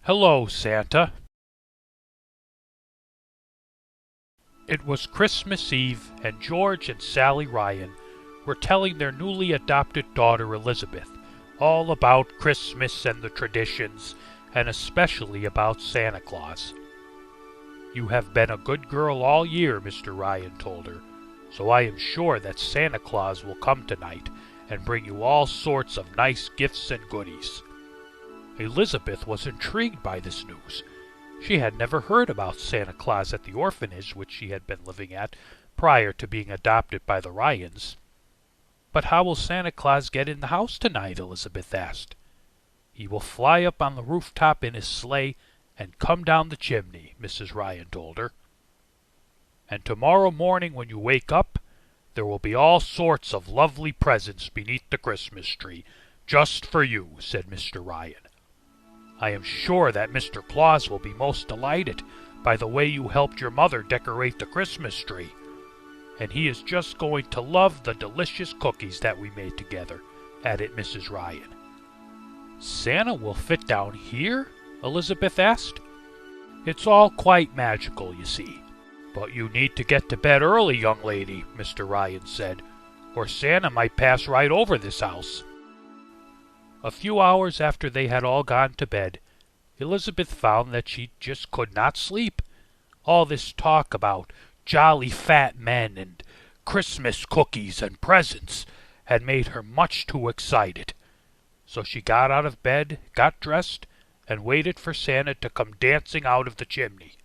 Hello, Santa. It was Christmas Eve, and George and Sally Ryan were telling their newly adopted daughter Elizabeth all about Christmas and the traditions, and especially about Santa Claus. "You have been a good girl all year," Mr. Ryan told her, "so I am sure that Santa Claus will come tonight and bring you all sorts of nice gifts and goodies." Elizabeth was intrigued by this news. She had never heard about Santa Claus at the orphanage which she had been living at prior to being adopted by the Ryans. "But how will Santa Claus get in the house tonight?" Elizabeth asked. "He will fly up on the rooftop in his sleigh and come down the chimney," Mrs. Ryan told her. "And tomorrow morning when you wake up, there will be all sorts of lovely presents beneath the Christmas tree, just for you," said Mr. Ryan. "I am sure that Mr. Claus will be most delighted by the way you helped your mother decorate the Christmas tree. And he is just going to love the delicious cookies that we made together," added Mrs. Ryan. "Santa will fit down here?" Elizabeth asked. "It's all quite magical, you see. But you need to get to bed early, young lady," Mr. Ryan said, "or Santa might pass right over this house." A few hours after they had all gone to bed, Elizabeth found that she just could not sleep. All this talk about jolly fat men and Christmas cookies and presents had made her much too excited. So she got out of bed, got dressed, and waited for Santa to come dancing out of the chimney.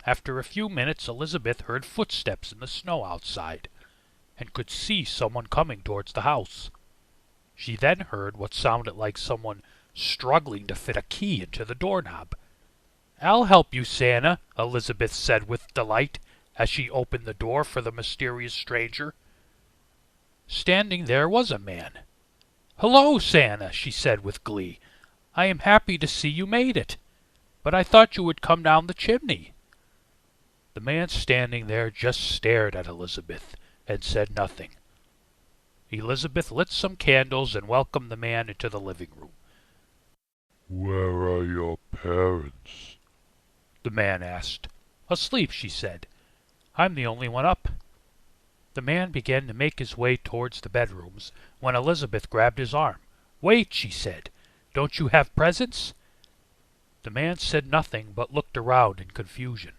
After a few minutes, Elizabeth heard footsteps in the snow outside, and could see someone coming towards the house. She then heard what sounded like someone struggling to fit a key into the doorknob. "I'll help you, Santa," Elizabeth said with delight as she opened the door for the mysterious stranger. Standing there was a man. "Hello, Santa," she said with glee. "I am happy to see you made it. But I thought you would come down the chimney." The man standing there just stared at Elizabeth and said nothing. Elizabeth lit some candles and welcomed the man into the living room. "Where are your parents?" the man asked. "Asleep," she said. "I'm the only one up." The man began to make his way towards the bedrooms when Elizabeth grabbed his arm. "Wait," she said. "Don't you have presents?" The man said nothing but looked around in confusion.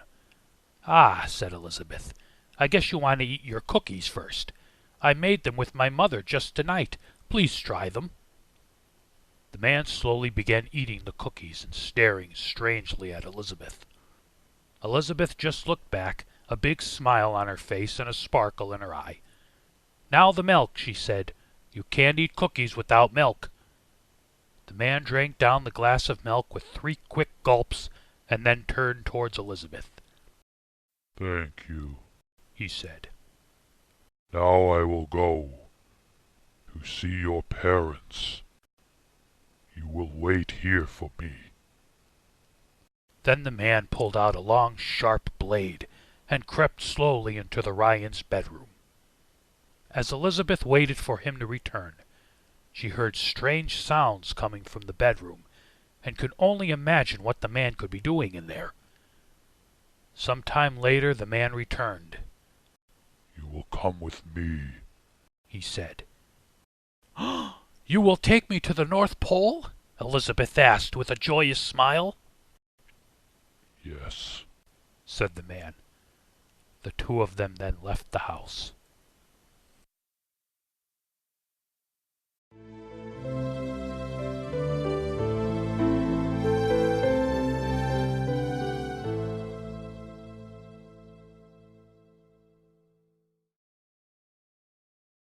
"Ah," said Elizabeth, "I guess you want to eat your cookies first. I made them with my mother just tonight. Please try them." The man slowly began eating the cookies and staring strangely at Elizabeth. Elizabeth just looked back, a big smile on her face and a sparkle in her eye. "Now the milk," she said. "You can't eat cookies without milk." The man drank down the glass of milk with 3 quick gulps and then turned towards Elizabeth. "Thank you," he said. "Now I will go to see your parents. You will wait here for me." Then the man pulled out a long, sharp blade and crept slowly into the Ryans' bedroom. As Elizabeth waited for him to return, she heard strange sounds coming from the bedroom and could only imagine what the man could be doing in there. Some time later the man returned. "You will come with me," he said. "You will take me to the North Pole?" Elizabeth asked with a joyous smile. "Yes," said the man. The two of them then left the house.